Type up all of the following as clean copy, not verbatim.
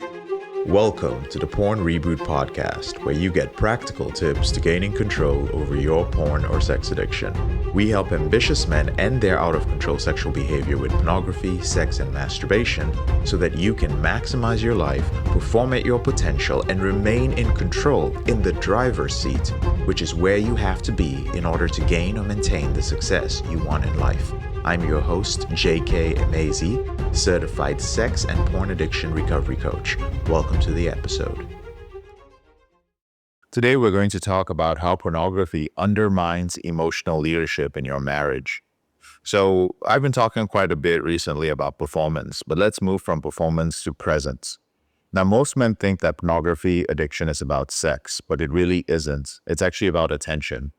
Welcome to the Porn Reboot Podcast, where you get practical tips to gaining control over your porn or sex addiction. We help ambitious men end their out-of-control sexual behavior with pornography, sex, and masturbation so that you can maximize your life, perform at your potential, and remain in control in the driver's seat, which is where you have to be in order to gain or maintain the success you want in life. I'm your host, J.K. Emezi, certified sex and porn addiction recovery coach. Welcome to the episode. Today, we're going to talk about how pornography undermines emotional leadership in your marriage. So, I've been talking quite a bit recently about performance, but let's move from performance to presence. Now, most men think that pornography addiction is about sex, but it really isn't. It's actually about attention.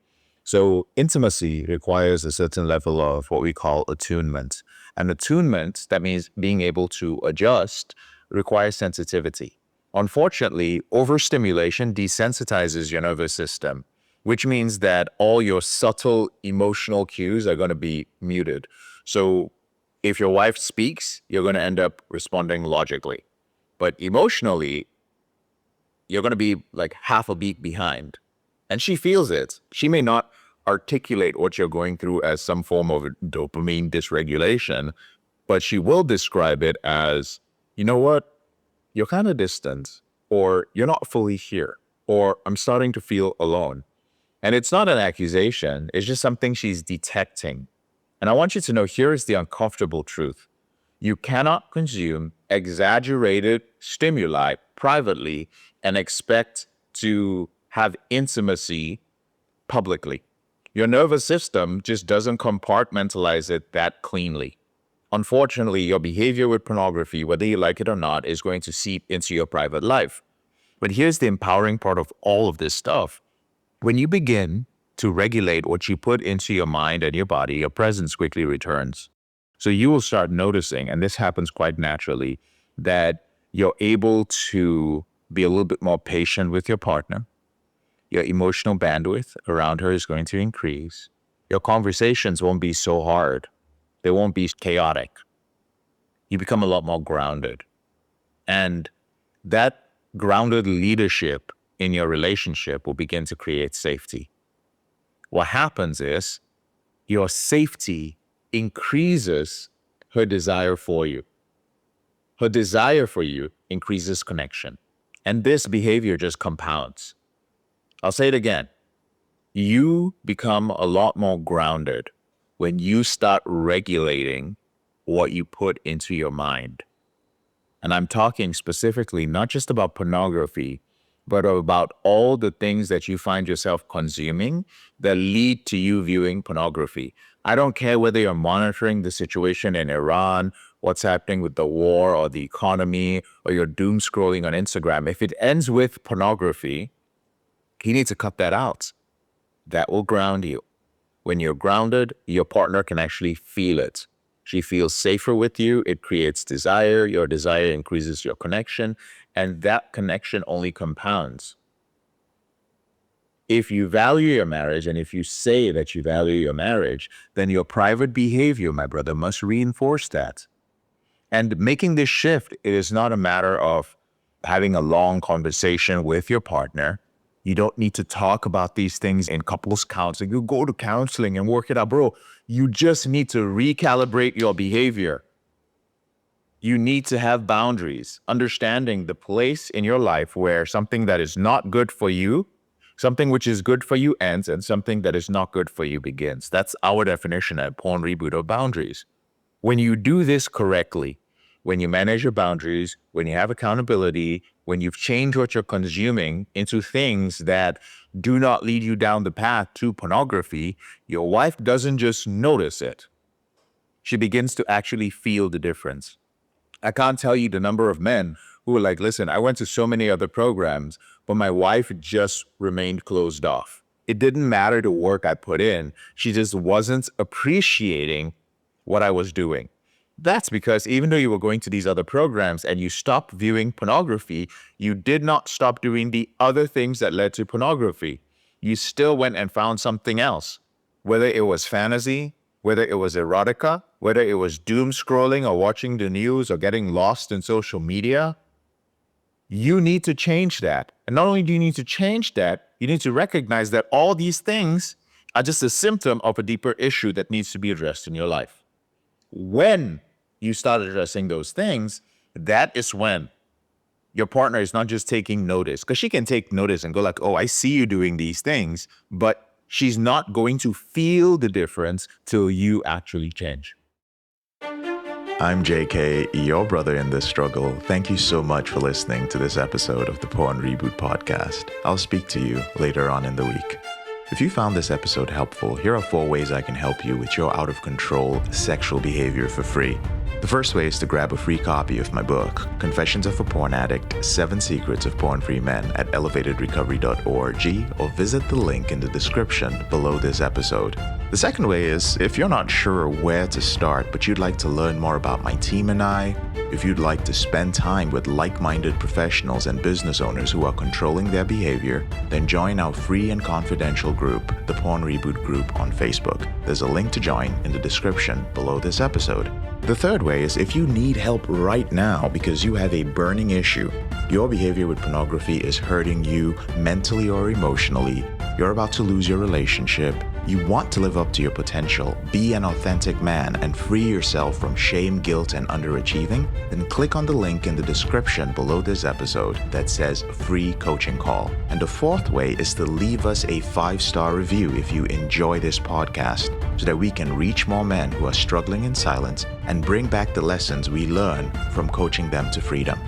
So intimacy requires a certain level of what we call attunement. And attunement, that means being able to adjust, requires sensitivity. Unfortunately, overstimulation desensitizes your nervous system, which means that all your subtle emotional cues are going to be muted. So if your wife speaks, you're going to end up responding logically. But emotionally, you're going to be like half a beat behind. And she feels it. She may not articulate what you're going through as some form of dopamine dysregulation, but she will describe it as, you know what, you're kind of distant, or you're not fully here, or I'm starting to feel alone. And it's not an accusation, it's just something she's detecting. And I want you to know, here is the uncomfortable truth. You cannot consume exaggerated stimuli privately and expect to have intimacy publicly. Your nervous system just doesn't compartmentalize it that cleanly. Unfortunately, your behavior with pornography, whether you like it or not, is going to seep into your private life. But here's the empowering part of all of this stuff. When you begin to regulate what you put into your mind and your body, your presence quickly returns. So you will start noticing, and this happens quite naturally, that you're able to be a little bit more patient with your partner. Your emotional bandwidth around her is going to increase. Your conversations won't be so hard. They won't be chaotic. You become a lot more grounded. And that grounded leadership in your relationship will begin to create safety. What happens is your safety increases her desire for you. Her desire for you increases connection. And this behavior just compounds. I'll say it again. You become a lot more grounded when you start regulating what you put into your mind. And I'm talking specifically not just about pornography, but about all the things that you find yourself consuming that lead to you viewing pornography. I don't care whether you're monitoring the situation in Iran, what's happening with the war or the economy, or you're doom scrolling on Instagram. If it ends with pornography, you need to cut that out. That will ground you. When you're grounded, your partner can actually feel it. She feels safer with you. It creates desire. Your desire increases your connection, and that connection only compounds. If you value your marriage, and if you say that you value your marriage, then your private behavior, my brother, must reinforce that. And making this shift, it is not a matter of having a long conversation with your partner. You don't need to talk about these things in couples counseling. You go to counseling and work it out, bro. You just need to recalibrate your behavior. You need to have boundaries, understanding the place in your life where something that is not good for you, something which is good for you ends, and something that is not good for you begins. That's our definition at Porn Reboot of boundaries. When you do this correctly, when you manage your boundaries, when you have accountability, when you've changed what you're consuming into things that do not lead you down the path to pornography, your wife doesn't just notice it. She begins to actually feel the difference. I can't tell you the number of men who are like, listen, I went to so many other programs, but my wife just remained closed off. It didn't matter the work I put in. She just wasn't appreciating what I was doing. That's because even though you were going to these other programs and you stopped viewing pornography, you did not stop doing the other things that led to pornography. You still went and found something else, whether it was fantasy, whether it was erotica, whether it was doom scrolling or watching the news or getting lost in social media. You need to change that. And not only do you need to change that, you need to recognize that all these things are just a symptom of a deeper issue that needs to be addressed in your life. When you start addressing those things, that is when your partner is not just taking notice, because she can take notice and go like, oh, I see you doing these things, but she's not going to feel the difference till you actually change. I'm JK, your brother in this struggle. Thank you so much for listening to this episode of the Porn Reboot podcast. I'll speak to you later on in the week. If you found this episode helpful, here are 4 ways I can help you with your out of control sexual behavior for free. The first way is to grab a free copy of my book, Confessions of a Porn Addict, 7 Secrets of Porn-Free Men at elevatedrecovery.org, or visit the link in the description below this episode. The second way is, if you're not sure where to start, but you'd like to learn more about my team and I, if you'd like to spend time with like-minded professionals and business owners who are controlling their behavior, then join our free and confidential group, the Porn Reboot Group on Facebook. There's a link to join in the description below this episode. The third way is if you need help right now because you have a burning issue, your behavior with pornography is hurting you mentally or emotionally, you're about to lose your relationship, you want to live up to your potential, be an authentic man, and free yourself from shame, guilt, and underachieving, then click on the link in the description below this episode that says free coaching call. And the fourth way is to leave us a 5-star review if you enjoy this podcast, so that we can reach more men who are struggling in silence and bring back the lessons we learn from coaching them to freedom.